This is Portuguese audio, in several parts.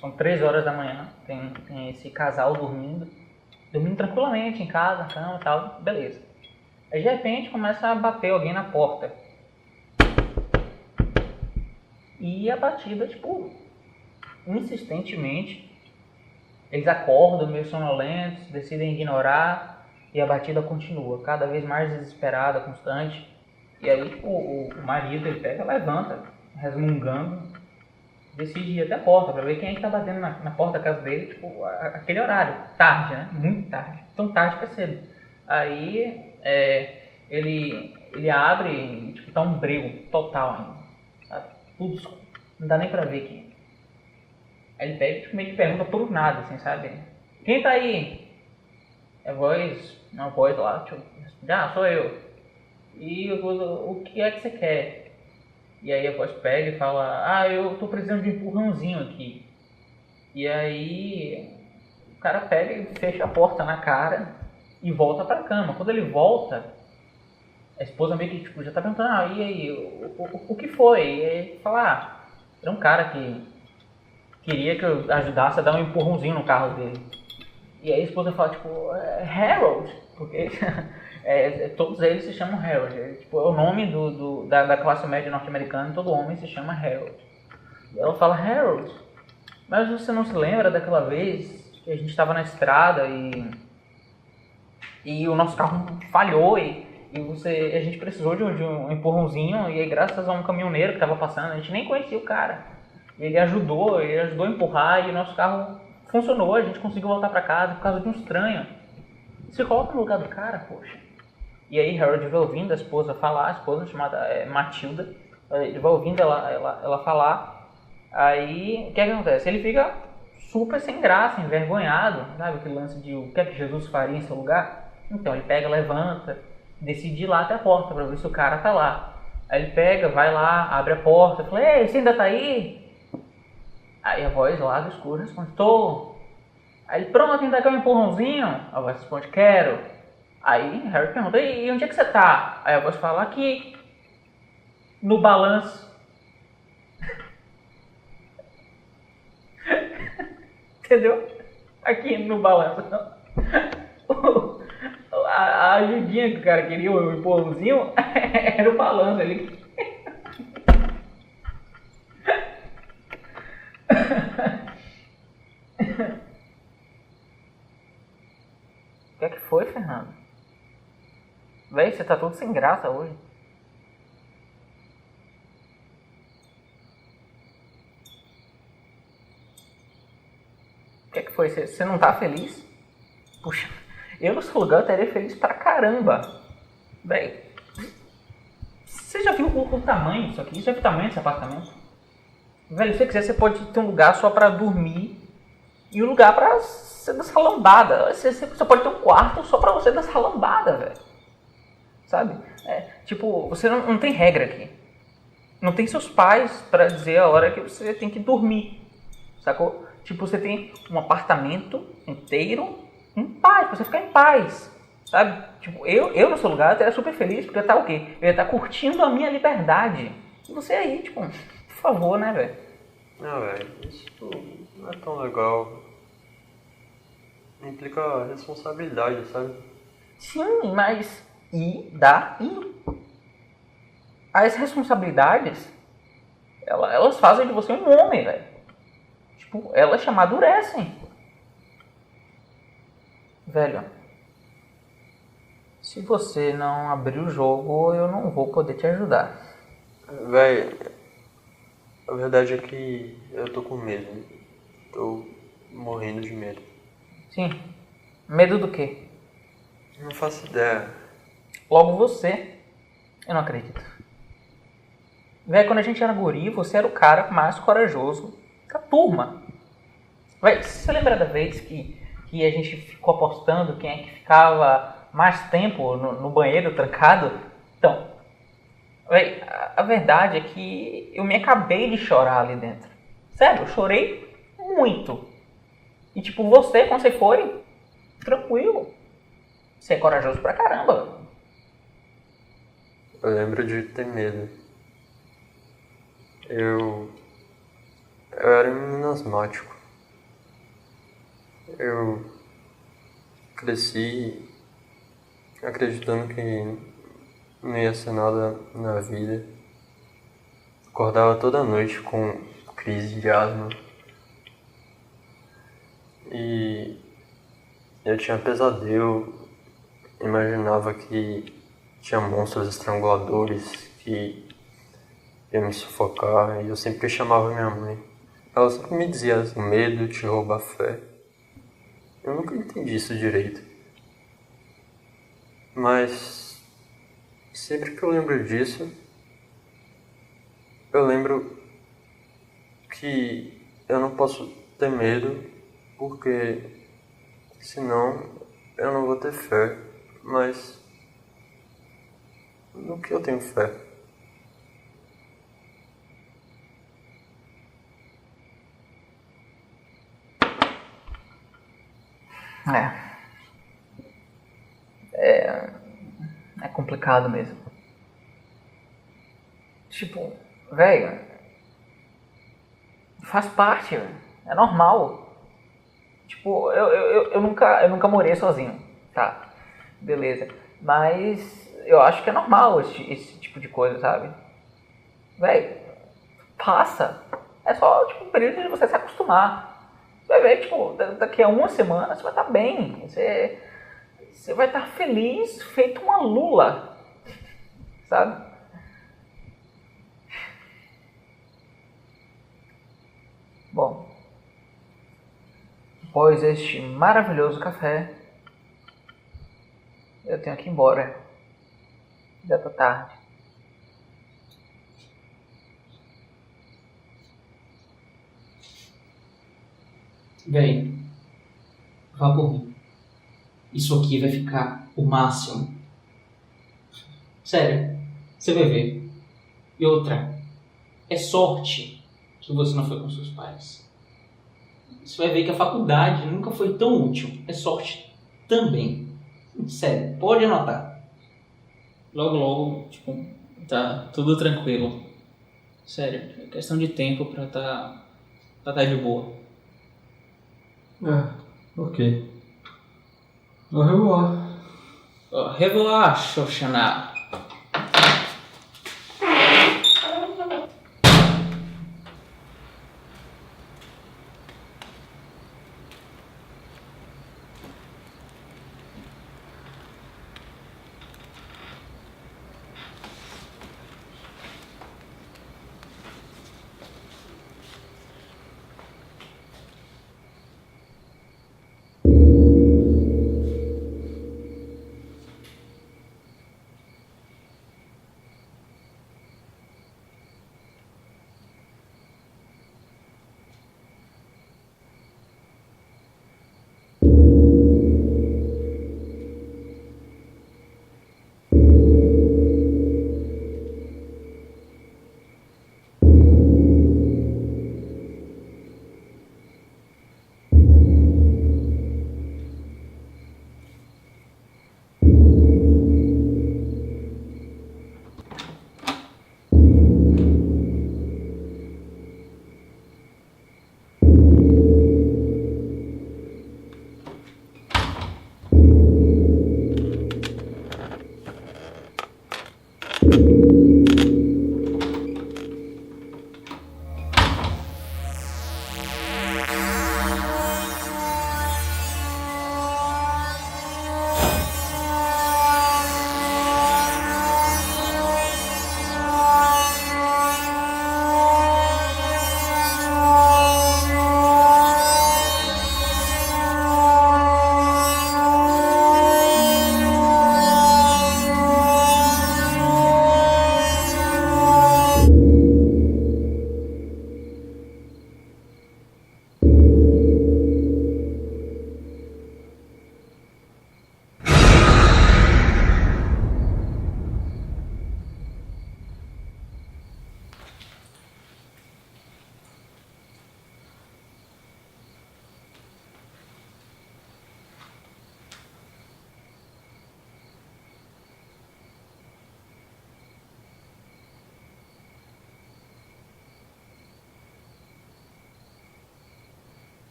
São 3 horas da manhã, tem esse casal dormindo tranquilamente em casa, na cama e tal, beleza. Aí de repente começa a bater alguém na porta. E a batida, tipo, insistentemente, eles acordam meio sonolentos, decidem ignorar e a batida continua, cada vez mais desesperada, constante. E aí tipo, o marido ele pega, levanta, resmungando, decide ir até a porta para ver quem é que tá batendo na porta da casa dele, tipo, aquele horário, tarde, né? Muito tarde, tão tarde que é cedo. Aí ele abre e tipo, tá um breu total ainda, sabe? Tudo escuro, não dá nem pra ver quem é. Aí ele pega e tipo, meio que pergunta por nada, assim, sabe? Quem tá aí? É uma voz lá, tipo, sou eu. E o que é que você quer? E aí a voz pega e fala, eu tô precisando de um empurrãozinho aqui. E aí o cara pega e fecha a porta na cara e volta pra cama. Quando ele volta, a esposa meio que tipo, já tá perguntando, e aí, o que foi? E aí ele fala, era um cara que queria que eu ajudasse a dar um empurrãozinho no carro dele. E aí a esposa fala, tipo, Harold, porque todos eles se chamam Harold. Tipo, é o nome da classe média norte-americana, todo homem se chama Harold. E ela fala, Harold, mas você não se lembra daquela vez que a gente estava na estrada e o nosso carro falhou e a gente precisou de um empurrãozinho e aí graças a um caminhoneiro que estava passando, a gente nem conhecia o cara. E ele ajudou a empurrar e o nosso carro funcionou, a gente conseguiu voltar para casa por causa de um estranho. Se coloca no lugar do cara, poxa. E aí Harold vai ouvindo a esposa falar, a esposa chamada Matilda, ele vai ouvindo ela falar, aí o que acontece? Ele fica super sem graça, envergonhado, sabe aquele lance de o que é que Jesus faria em seu lugar? Então ele pega, levanta, decide ir lá até a porta para ver se o cara tá lá. Aí ele pega, vai lá, abre a porta, fala, ei, você ainda tá aí? Aí a voz lá do escuro responde, tô. Aí ele, pronto, ainda quer um empurrãozinho? A voz responde, quero. Aí Harry pergunta, e onde é que você tá? Aí a voz fala, aqui, no balanço. Entendeu? Aqui no balanço. A ajudinha que o cara queria, o empurrãozinho, era o balanço ali. O que é que foi, Fernando? Véi, você tá todo sem graça hoje. O que é que foi? Você não tá feliz? Puxa, eu no seu lugar estaria feliz pra caramba. Véi, você já viu o tamanho disso aqui? Você já viu o tamanho desse apartamento? Velho, se você quiser, você pode ter um lugar só pra dormir e um lugar pra você dar salambada. Você pode ter um quarto só pra você dar salambada, velho. Sabe? Tipo, você não tem regra aqui. Não tem seus pais pra dizer a hora que você tem que dormir. Sacou? Tipo, você tem um apartamento inteiro em paz, pra você ficar em paz. Sabe? Tipo, eu no seu lugar estaria super feliz porque eu ia estar o quê? Eu ia estar curtindo a minha liberdade. E você aí, tipo, por favor, né, velho? Não, velho, isso não é tão legal. Implica responsabilidade, sabe? Sim, mas e daí? As responsabilidades, elas fazem de você um homem, velho. Tipo, elas te amadurecem. Velho, se você não abrir o jogo, eu não vou poder te ajudar. Véi, a verdade é que eu tô com medo. Tô morrendo de medo. Sim. Medo do quê? Não faço ideia. Logo você. Eu não acredito. Véi, quando a gente era guri, você era o cara mais corajoso da turma. Véi, você lembra da vez que a gente ficou apostando quem é que ficava mais tempo no banheiro trancado? Então, véi, a verdade é que eu me acabei de chorar ali dentro. Sério, eu chorei muito. E tipo, você, quando você foi, tranquilo. Você é corajoso pra caramba. Eu lembro de ter medo. Eu era um menino asmático. Eu cresci acreditando que não ia ser nada na vida. Acordava toda noite com crise de asma. E eu tinha pesadelo, imaginava que tinha monstros estranguladores que iam me sufocar, e eu sempre chamava minha mãe. Ela sempre me dizia: o medo te rouba a fé. Eu nunca entendi isso direito. Mas sempre que eu lembro disso, eu lembro que eu não posso ter medo, porque senão eu não vou ter fé. Mas no que eu tenho fé? É complicado mesmo. Tipo, velho, faz parte, velho. É normal. Tipo, eu nunca morei sozinho, tá? Beleza. Mas eu acho que é normal esse tipo de coisa, sabe? Véi, passa. É só, tipo, um período de você se acostumar. Você vai ver, tipo, daqui a uma semana você vai estar bem. Você vai estar feliz, feito uma lula, sabe? Bom, após este maravilhoso café, eu tenho que ir embora. Já tá tarde. Véi, vá por mim. Isso aqui vai ficar o máximo. Sério, você vai ver. E outra, é sorte que você não foi com seus pais. Você vai ver que a faculdade nunca foi tão útil. É sorte também. Sério, pode anotar. Logo, logo, tipo, tá tudo tranquilo. Sério, é questão de tempo pra tá de boa. Ok. Au revoir. Au revoir, Xoxana.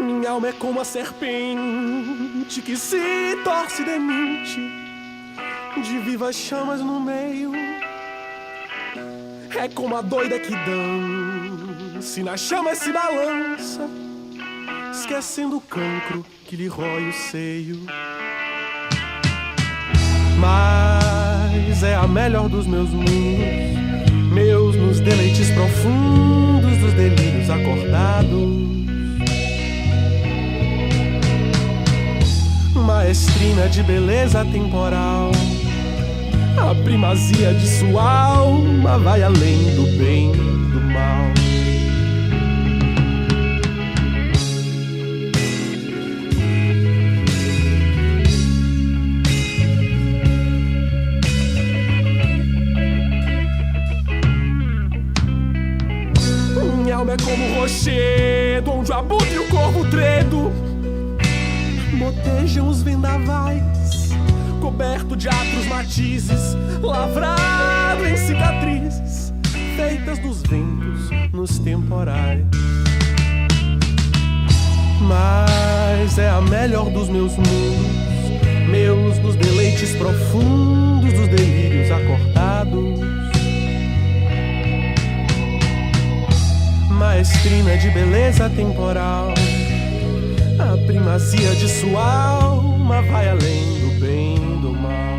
Minha alma é como a serpente que se torce e demite, de vivas chamas no meio. É como a doida que dança e na chama se balança, esquecendo o cancro que lhe rói o seio. Mas é a melhor dos meus mundos, meus nos deleites profundos dos delírios acordados. Maestrina de beleza temporal, a primazia de sua alma vai além do bem e do mal. Minha alma é como o rochedo onde o abutre e o corvo tredo motejam os vendavais, coberto de atros matizes, lavrado em cicatrizes, feitas dos ventos nos temporais. Mas é a melhor dos meus mundos, meus nos deleites profundos dos delírios acordados. Maestrina de beleza temporal, a primazia de sua alma vai além do bem e do mal.